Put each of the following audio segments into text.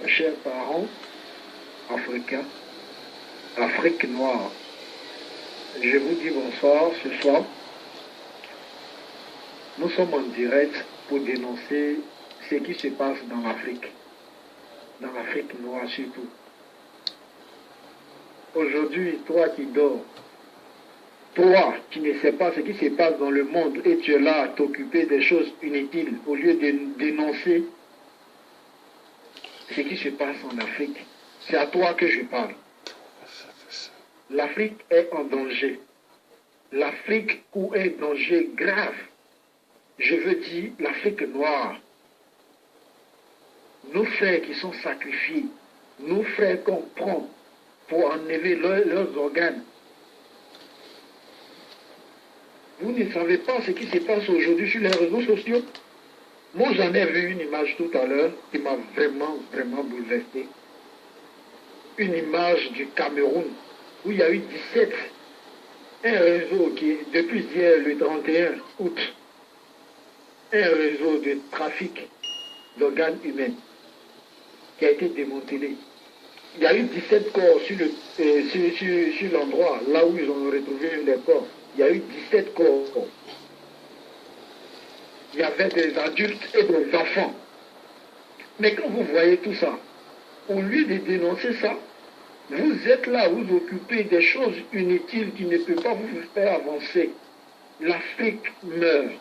chers parents africains, Afrique noire. Je vous dis bonsoir ce soir. Nous sommes en direct pour dénoncer ce qui se passe dans l'Afrique noire surtout. Aujourd'hui, toi qui dors, toi qui ne sais pas ce qui se passe dans le monde et tu es là à t'occuper des choses inutiles au lieu de dénoncer ce qui se passe en Afrique, c'est à toi que je parle. L'Afrique est en danger. L'Afrique court un danger grave. Je veux dire l'Afrique noire. Nos frères qui sont sacrifiés, nos frères qu'on prend pour enlever leurs organes. Vous ne savez pas ce qui se passe aujourd'hui sur les réseaux sociaux. Moi, j'en ai vu une image tout à l'heure qui m'a vraiment bouleversé. Une image du Cameroun où il y a eu 17, un réseau qui, depuis hier, le 31 août, un réseau de trafic d'organes humains qui a été démantelé. Il y a eu 17 corps sur l'endroit, là où ils ont retrouvé les corps. Il y a eu 17 corps. Il y avait des adultes et des enfants. Mais quand vous voyez tout ça, au lieu de dénoncer ça, vous êtes là, vous occupez des choses inutiles qui ne peuvent pas vous faire avancer. L'Afrique meurt.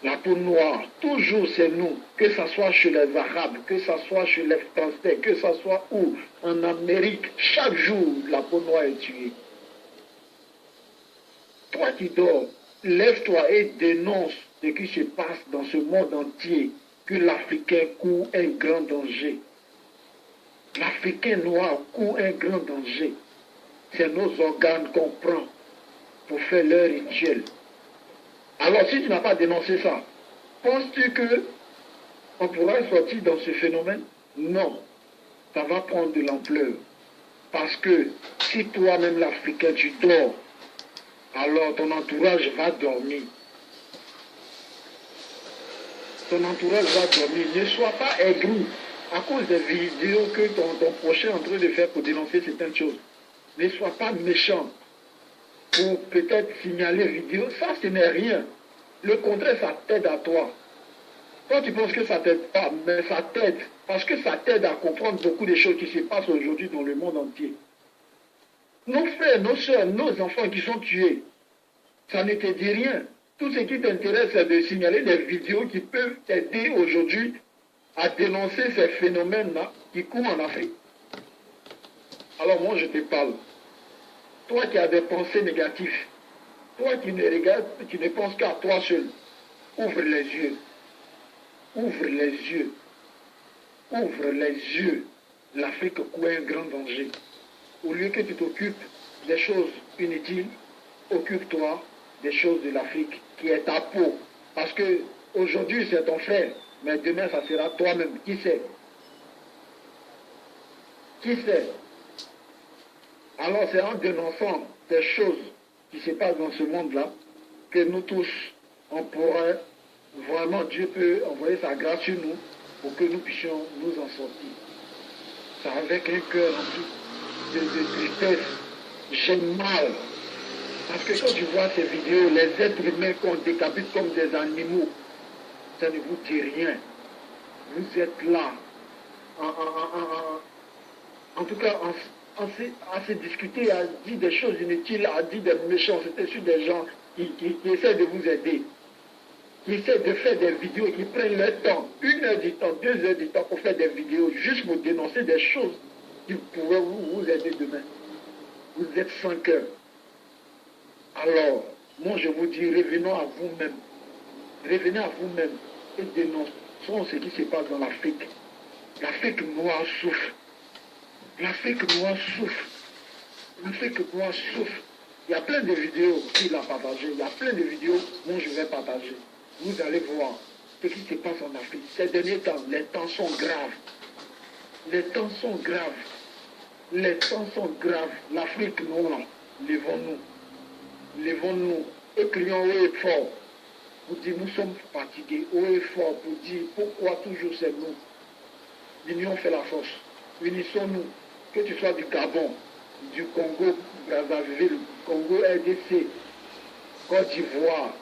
La peau noire, toujours c'est nous, que ce soit chez les Arabes, que ce soit chez les Français, que ce soit où, en Amérique, chaque jour, la peau noire est tuée. Toi qui dors, lève-toi et dénonce ce qui se passe dans ce monde entier, que l'Africain court un grand danger. L'Africain noir court un grand danger. C'est nos organes qu'on prend pour faire leur rituel. Alors si tu n'as pas dénoncé ça, penses-tu qu'on pourra sortir dans ce phénomène? Non, ça va prendre de l'ampleur. Parce que si toi-même l'Africain tu dors, alors ton entourage va dormir. Ton entourage va dormir. Ne sois pas aigri à cause des vidéos que ton prochain est en train de faire pour dénoncer certaines choses. Ne sois pas méchant pour peut-être signaler vidéo. Ça, ce n'est rien. Le contraire, ça t'aide à toi. Toi, tu penses que ça t'aide pas, mais ça t'aide. Parce que ça t'aide à comprendre beaucoup de choses qui se passent aujourd'hui dans le monde entier. Nos frères, nos soeurs, nos enfants qui sont tués, ça ne te dit rien. Tout ce qui t'intéresse, c'est de signaler des vidéos qui peuvent t'aider aujourd'hui à dénoncer ces phénomènes-là qui courent en Afrique. Alors moi, je te parle. Toi qui as des pensées négatives, toi qui ne regardes, qui ne penses qu'à toi seul, ouvre les yeux. Ouvre les yeux. Ouvre les yeux. L'Afrique court un grand danger. Au lieu que tu t'occupes des choses inutiles, occupe-toi des choses de l'Afrique, qui est ta peau. Parce que aujourd'hui c'est ton frère, mais demain ça sera toi-même. Qui sait? Qui sait? Alors c'est en dénonçant des choses qui se passent dans ce monde-là que nous tous, on pourrait, vraiment Dieu peut envoyer sa grâce sur nous pour que nous puissions nous en sortir. C'est avec un cœur rempli de tristesse. J'ai mal. Parce que quand tu vois ces vidéos, les êtres humains qu'on décapite comme des animaux, ça ne vous dit rien. Vous êtes là, en tout cas, à se discuter, à dire des choses inutiles, à dire des méchancetés sur des gens qui essaient de vous aider, qui essaient de faire des vidéos, qui prennent leur temps, 1 heure du temps, 2 heures du temps pour faire des vidéos, juste pour dénoncer des choses qui pourraient vous aider demain. Vous êtes sans cœur. Alors, moi je vous dis, revenons à vous-même. Revenez à vous-même et dénonçons ce qui se passe dans l'Afrique. L'Afrique noire souffre. L'Afrique noire souffre. L'Afrique noire souffre. Il y a plein de vidéos qu'il a partagées. Il y a plein de vidéos dont je vais partager. Vous allez voir ce qui se passe en Afrique. Ces derniers temps, les temps sont graves. Les temps sont graves. Les temps sont graves. L'Afrique noire, levons-nous. Levons-nous et crions haut et fort pour dire nous sommes fatigués, haut et fort pour dire pourquoi toujours c'est nous. l'union fait la force. Unissons-nous, que tu sois du Gabon, du Congo, Brazzaville, Congo RDC, Côte d'Ivoire,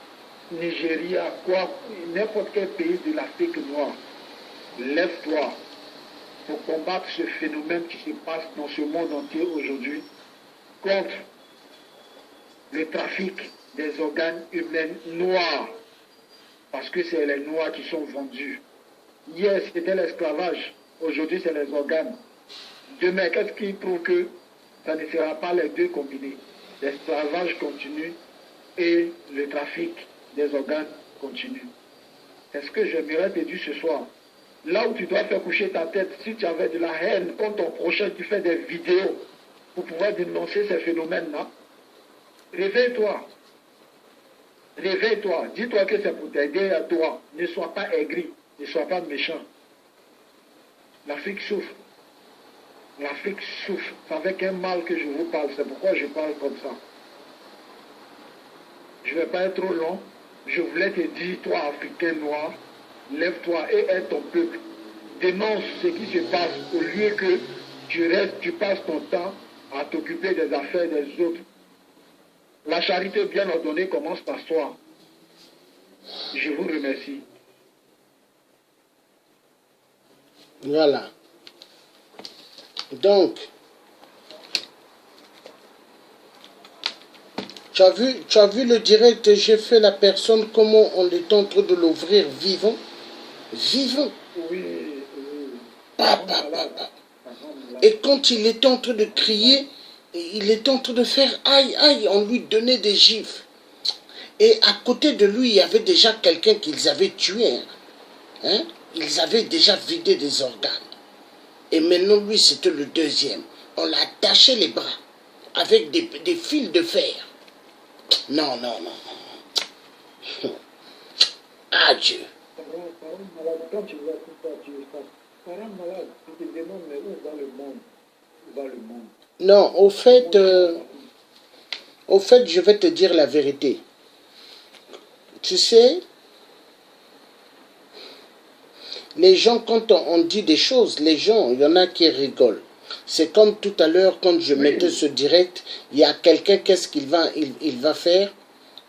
Nigeria, quoi, n'importe quel pays de l'Afrique noire. Lève-toi pour combattre ce phénomène qui se passe dans ce monde entier aujourd'hui contre le trafic des organes humains noirs. Parce que c'est les noirs qui sont vendus. Hier, c'était l'esclavage. Aujourd'hui, c'est les organes. Demain, qu'est-ce qui prouve que ça ne sera pas les deux combinés? L'esclavage continue et le trafic des organes continue. C'est ce que j'aimerais te dire ce soir. Là où tu dois faire coucher ta tête, si tu avais de la haine contre ton prochain, tu fais des vidéos pour pouvoir dénoncer ces phénomènes-là, réveille-toi. Réveille-toi. Dis-toi que c'est pour t'aider à toi. Ne sois pas aigri. Ne sois pas méchant. L'Afrique souffre. L'Afrique souffre. C'est avec un mal que je vous parle. C'est pourquoi je parle comme ça. Je ne vais pas être trop long. Je voulais te dire, toi, Africain noir, lève-toi et aide ton peuple. Dénonce ce qui se passe au lieu que tu passes ton temps à t'occuper des affaires des autres. La charité bien ordonnée commence par soi. Je vous remercie. Voilà. Donc, tu as vu le direct, j'ai fait la personne, comment on est en train de l'ouvrir vivant. Vivant. Oui. Et quand il était en train de crier, il était en train de faire aïe, aïe, on lui donnait des gifles. Et à côté de lui, il y avait déjà quelqu'un qu'ils avaient tué. Hein? Ils avaient déjà vidé des organes. Et maintenant, lui, c'était le deuxième. On l'a attaché les bras avec des fils de fer. Non, non, non. Adieu. Quand tu vois tout ça, tu es parent malade, tu te demandes, mais où va le monde? Où va le monde? Non, au fait, je vais te dire la vérité. Tu sais, les gens, quand on dit des choses, les gens, il y en a qui rigolent. C'est comme tout à l'heure, quand je mettais ce direct, il y a quelqu'un, qu'est-ce qu'il va, il va faire?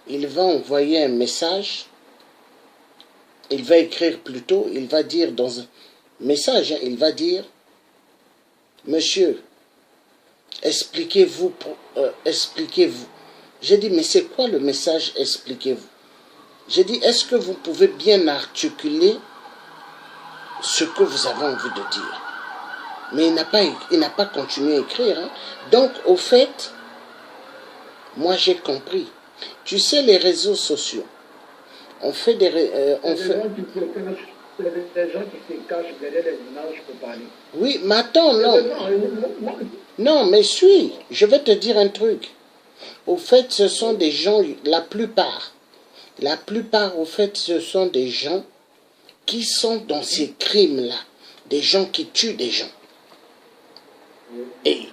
Il va envoyer un message. Il va écrire plutôt, il va dire dans un message, hein, il va dire, monsieur, expliquez-vous, expliquez-vous. J'ai dit, mais c'est quoi le message, expliquez-vous? J'ai dit, est-ce que vous pouvez bien articuler ce que vous avez envie de dire? Mais il n'a pas continué à écrire. Hein. Donc, au fait, moi j'ai compris. Tu sais, les réseaux sociaux, on fait des... on fait... des gens qui se cachent derrière les images pour parler. Oui, mais attends, non. Non, mais suis, je vais te dire un truc. Au fait, ce sont des gens, la plupart, au fait, ce sont des gens qui sont dans ces crimes-là. Des gens qui tuent des gens. Et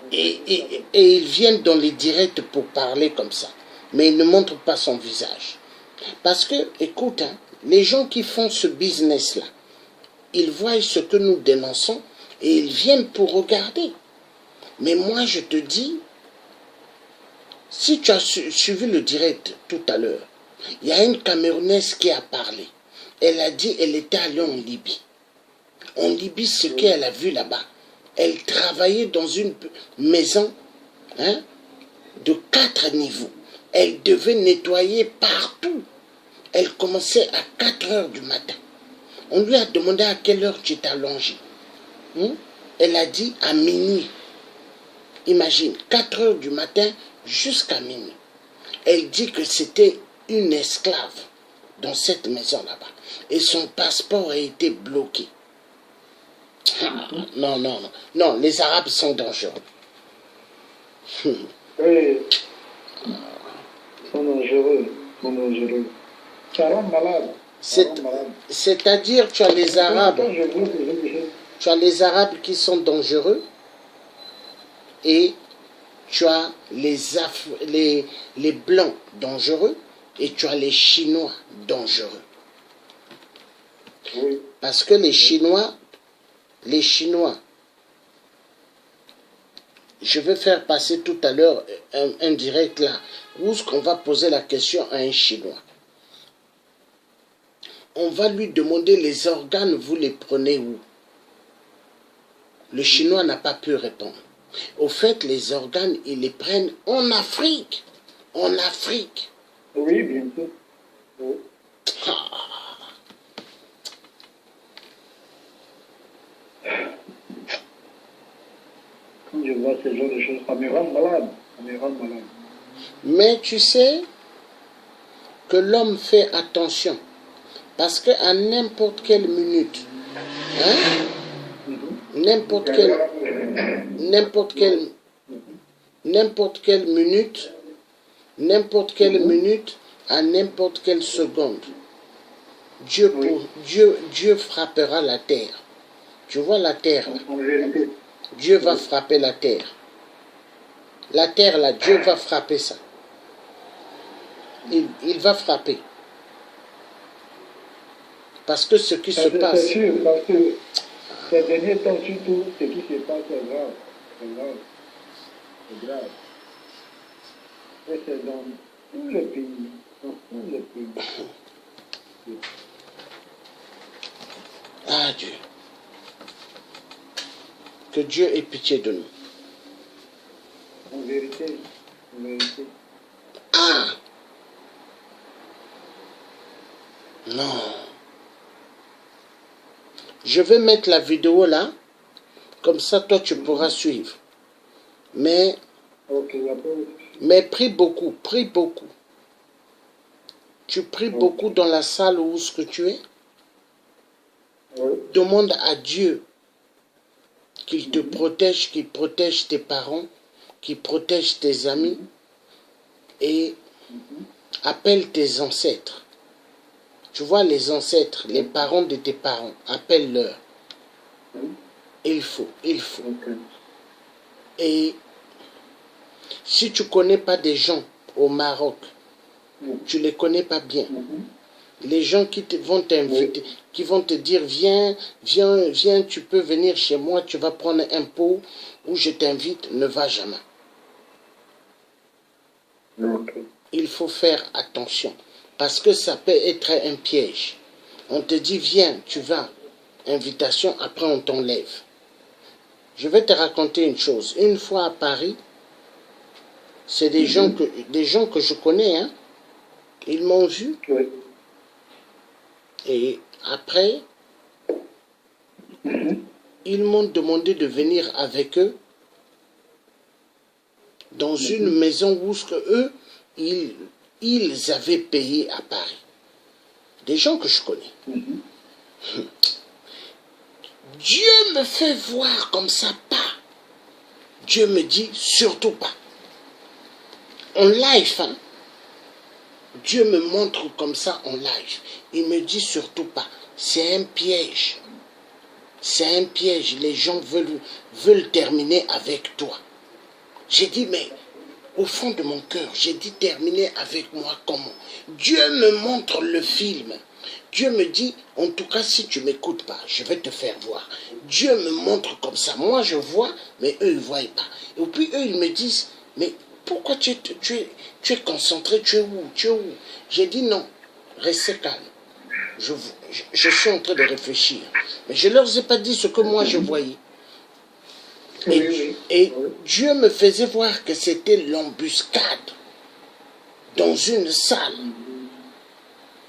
ils viennent dans les directs pour parler comme ça. Mais ils ne montrent pas son visage. Parce que, écoute, hein, les gens qui font ce business-là, ils voient ce que nous dénonçons et ils viennent pour regarder. Mais moi, je te dis, si tu as suivi le direct tout à l'heure, il y a une Camerounaise qui a parlé. Elle a dit qu'elle était allée en Libye. En Libye, ce qu'elle a vu là-bas, elle travaillait dans une maison, hein, de 4 niveaux. Elle devait nettoyer partout. Elle commençait à 4 heures du matin. On lui a demandé à quelle heure tu étais allongée. Elle a dit à minuit. Imagine, 4 heures du matin jusqu'à minuit. Elle dit que c'était une esclave dans cette maison là-bas. Et son passeport a été bloqué. Non, non, non. Non, les Arabes sont dangereux. Oui. Ils sont dangereux. Ils sont dangereux. Ça rend malade. C'est-à-dire, tu as les Arabes. Tu as les Arabes qui sont dangereux. Et tu as les Blancs dangereux. Et tu as les Chinois dangereux. Oui. Parce que les Chinois, les Chinois, je vais faire passer tout à l'heure un direct là, où est-ce qu'on va poser la question à un Chinois. On va lui demander les organes, vous les prenez où? Le Chinois n'a pas pu répondre. Au fait, les organes, ils les prennent en Afrique. En Afrique. Oui, bien sûr. Oui. Quand je vois ce genre de choses, ça me rend malade. Ça me rend malade. Mais tu sais que l'homme fait attention. Parce qu'à n'importe quelle minute, n'importe quelle minute, à n'importe quelle seconde, Dieu frappera la terre. Tu vois la terre là. Dieu va frapper la terre. La terre là, Dieu va frapper ça. Il va frapper. Parce que ce qui se passe... C'est sûr, parce que ces derniers temps, surtout, ce qui se passe, c'est grave. C'est grave. C'est grave. Et c'est dans tout le pays. Dans tout le pays. Ah Dieu. Que Dieu ait pitié de nous. En vérité. En vérité. Ah! Non. Je vais mettre la vidéo là. Comme ça, toi, tu pourras suivre. Mais prie beaucoup, prie beaucoup. Tu pries beaucoup dans la salle où ce que tu es. Demande à Dieu qu'il te protège, qu'il protège tes parents, qu'il protège tes amis et appelle tes ancêtres. Tu vois les ancêtres, les parents de tes parents, appelle-leur. Il faut. Et si tu ne connais pas des gens au Maroc, tu ne les connais pas bien, les gens qui vont t'inviter, qui vont te dire viens, tu peux venir chez moi, tu vas prendre un pot où je t'invite, ne va jamais. Il faut faire attention parce que ça peut être un piège. On te dit viens, tu vas, invitation, après on t'enlève. Je vais te raconter une chose. Une fois à Paris, c'est des gens que je connais, hein. Ils m'ont vu. Et après, ils m'ont demandé de venir avec eux dans une maison où eux, ils avaient payé à Paris. Des gens que je connais. Dieu me fait voir comme ça, pas. Dieu me dit, surtout pas. En live, hein. Dieu me montre comme ça en live. Il me dit surtout pas. C'est un piège. C'est un piège. Les gens veulent terminer avec toi. J'ai dit, mais au fond de mon cœur, j'ai dit terminer avec moi comment? Dieu me montre le film. Dieu me dit, en tout cas, si tu ne m'écoutes pas, je vais te faire voir. Dieu me montre comme ça. Moi, je vois, mais eux, ils ne voient pas. Et puis, eux, ils me disent, mais pourquoi tu es concentré? Tu es où? J'ai dit non, restez calme. Je suis en train de réfléchir. Mais je ne leur ai pas dit ce que moi, je voyais. Et Dieu me faisait voir que c'était l'embuscade dans une salle.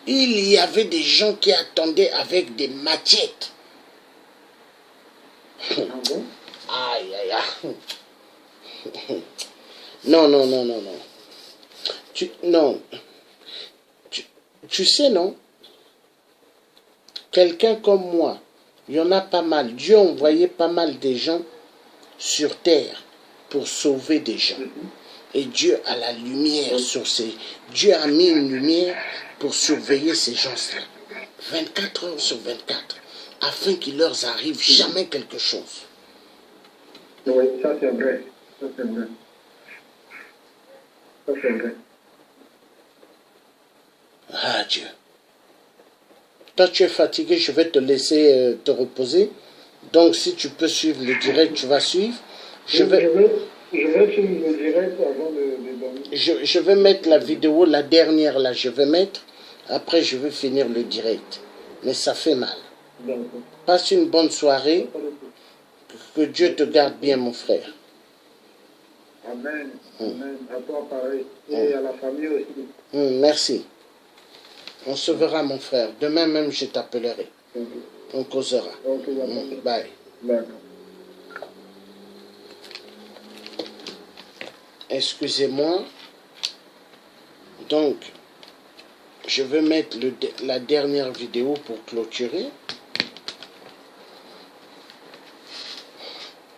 Il y avait des gens qui attendaient avec des machettes. Aïe, aïe, aïe. Non. Tu sais, non? Quelqu'un comme moi, il y en a pas mal. Dieu a envoyé pas mal de gens sur terre pour sauver des gens. Et Dieu a la lumière sur ces... Dieu a mis une lumière pour surveiller ces gens-là. 24 heures sur 24. Afin qu'il leur arrive jamais quelque chose. Oui, ça c'est vrai. Ça c'est vrai. Ça c'est vrai. Ah Dieu. Toi tu es fatigué, je vais te laisser te reposer. Donc si tu peux suivre le direct, tu vas suivre. Je vais suivre le direct avant de dormir. Je vais mettre la vidéo, la dernière là, je vais mettre. Après, je vais finir le direct. Mais ça fait mal. Passe une bonne soirée. Que Dieu te garde bien, mon frère. Amen. Amen. À toi pareil. Et à la famille aussi. Merci. On se verra, mon frère. Demain même, je t'appellerai. On causera. Bye. D'accord. Excusez-moi. Donc, je vais mettre la dernière vidéo pour clôturer.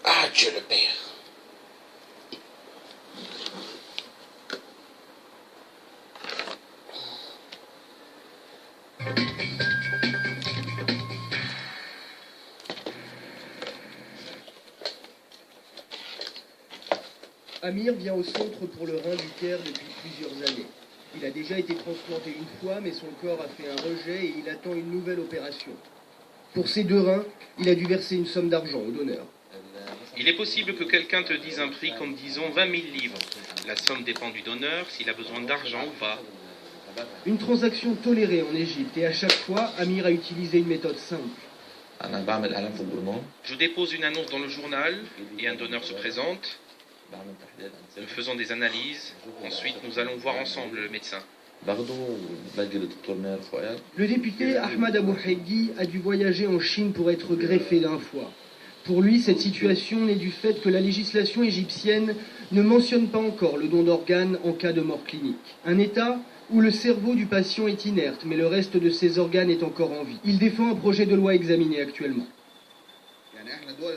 Ah, Dieu le Père. Amir vient au centre pour le rein du Caire depuis plusieurs années. Il a déjà été transplanté une fois, mais son corps a fait un rejet et il attend une nouvelle opération. Pour ces 2 reins, il a dû verser une somme d'argent au donneur. Il est possible que quelqu'un te dise un prix comme disons 20 000 livres. La somme dépend du donneur, s'il a besoin d'argent ou pas. Une transaction tolérée en Égypte et à chaque fois, Amir a utilisé une méthode simple. Je dépose une annonce dans le journal et un donneur se présente. Nous faisons des analyses. Ensuite, nous allons voir ensemble le médecin. Le député Ahmad Abou Haidi a dû voyager en Chine pour être greffé d'un foie. Pour lui, cette situation naît du fait que la législation égyptienne ne mentionne pas encore le don d'organes en cas de mort clinique. Un état où le cerveau du patient est inerte, mais le reste de ses organes est encore en vie. Il défend un projet de loi examiné actuellement.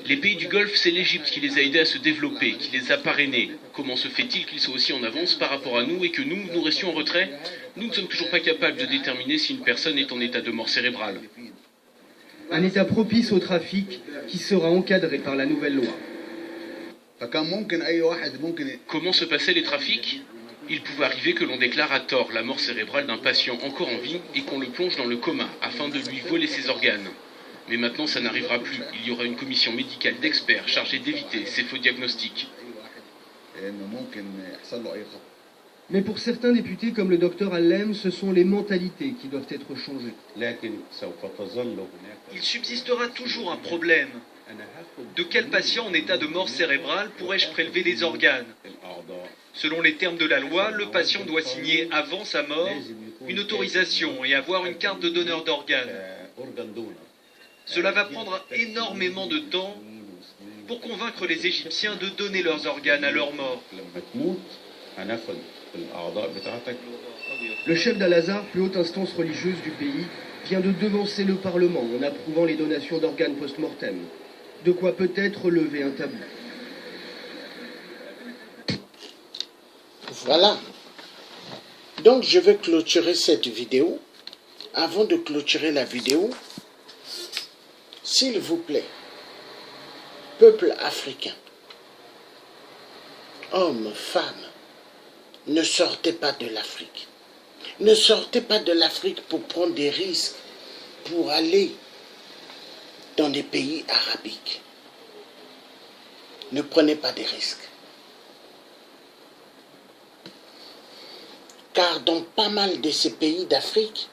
Les pays du Golfe, c'est l'Égypte qui les a aidés à se développer, qui les a parrainés. Comment se fait-il qu'ils soient aussi en avance par rapport à nous et que nous restions en retrait? Nous ne sommes toujours pas capables de déterminer si une personne est en état de mort cérébrale. Un état propice au trafic qui sera encadré par la nouvelle loi. Comment se passaient les trafics? Il pouvait arriver que l'on déclare à tort la mort cérébrale d'un patient encore en vie et qu'on le plonge dans le coma afin de lui voler ses organes. Mais maintenant, ça n'arrivera plus. Il y aura une commission médicale d'experts chargée d'éviter ces faux diagnostics. Mais pour certains députés comme le docteur Allem, ce sont les mentalités qui doivent être changées. Il subsistera toujours un problème. De quel patient en état de mort cérébrale pourrais-je prélever les organes? Selon les termes de la loi, le patient doit signer avant sa mort une autorisation et avoir une carte de donneur d'organes. Cela va prendre énormément de temps pour convaincre les Égyptiens de donner leurs organes à leur mort. Le chef d'Al-Azhar, plus haute instance religieuse du pays, vient de devancer le Parlement en approuvant les donations d'organes post-mortem. De quoi peut-être lever un tabou. Voilà. Donc je vais clôturer cette vidéo. Avant de clôturer la vidéo, s'il vous plaît, peuple africain, hommes, femmes, ne sortez pas de l'Afrique. Ne sortez pas de l'Afrique pour prendre des risques, pour aller dans des pays arabiques. Ne prenez pas des risques. Car dans pas mal de ces pays d'Afrique,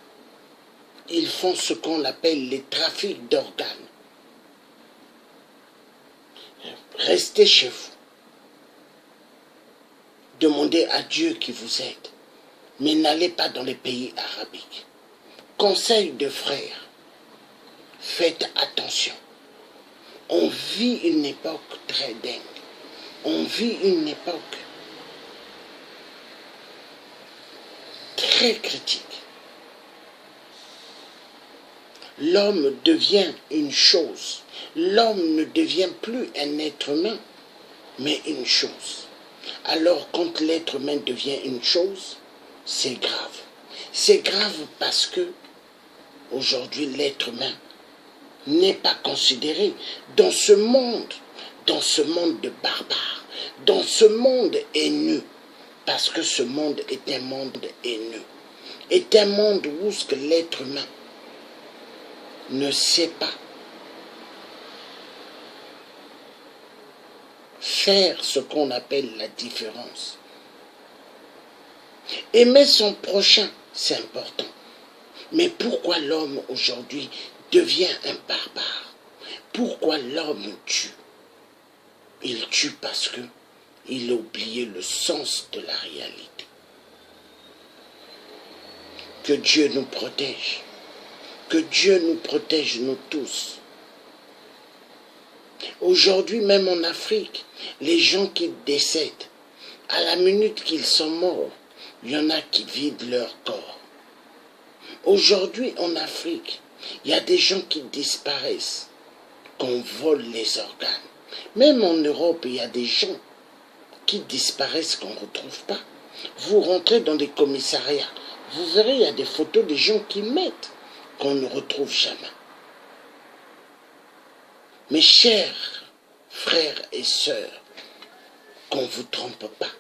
ils font ce qu'on appelle les trafics d'organes. Restez chez vous. Demandez à Dieu qui vous aide. Mais n'allez pas dans les pays arabiques. Conseil de frères, faites attention. On vit une époque très dingue. On vit une époque très critique. L'homme devient une chose. L'homme ne devient plus un être humain, mais une chose. Alors quand l'être humain devient une chose, c'est grave. C'est grave parce que aujourd'hui l'être humain n'est pas considéré dans ce monde de barbares, dans ce monde haineux, parce que ce monde est un monde haineux, est un monde où l'être humain ne sait pas faire ce qu'on appelle la différence. Aimer son prochain, c'est important. Mais pourquoi l'homme aujourd'hui devient un barbare? Pourquoi l'homme tue? Il tue parce que il a oublié le sens de la réalité. Que Dieu nous protège. Que Dieu nous protège, nous tous. Aujourd'hui, même en Afrique, les gens qui décèdent, à la minute qu'ils sont morts, il y en a qui vident leur corps. Aujourd'hui, en Afrique, il y a des gens qui disparaissent, qu'on vole les organes. Même en Europe, il y a des gens qui disparaissent qu'on ne retrouve pas. Vous rentrez dans des commissariats, vous verrez, il y a des photos des gens qui mettent, qu'on ne retrouve jamais. Mes chers frères et sœurs, qu'on ne vous trompe pas.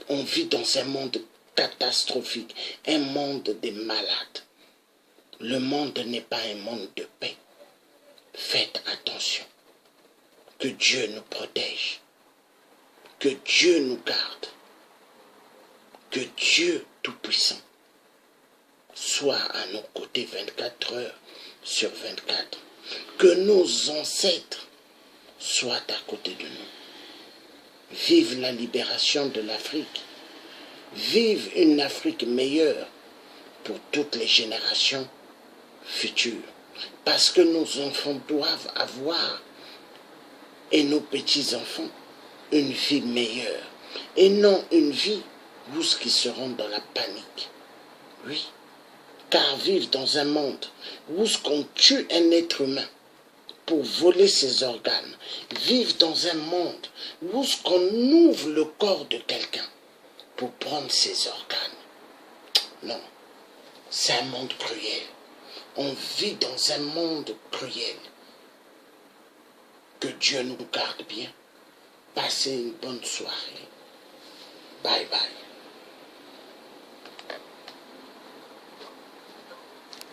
On vit dans un monde catastrophique, un monde des malades. Le monde n'est pas un monde de paix. Faites attention. Que Dieu nous protège. Que Dieu nous garde. Que Dieu Tout-Puissant soit à nos côtés 24 heures sur 24. Que nos ancêtres soient à côté de nous. Vive la libération de l'Afrique. Vive une Afrique meilleure pour toutes les générations futures. Parce que nos enfants doivent avoir, et nos petits-enfants, une vie meilleure. Et non une vie où ils seront dans la panique. Oui, car vivre dans un monde où on tue un être humain pour voler ses organes, vivre dans un monde où on ouvre le corps de quelqu'un pour prendre ses organes. Non, c'est un monde cruel. On vit dans un monde cruel. Que Dieu nous garde bien. Passez une bonne soirée. Bye bye.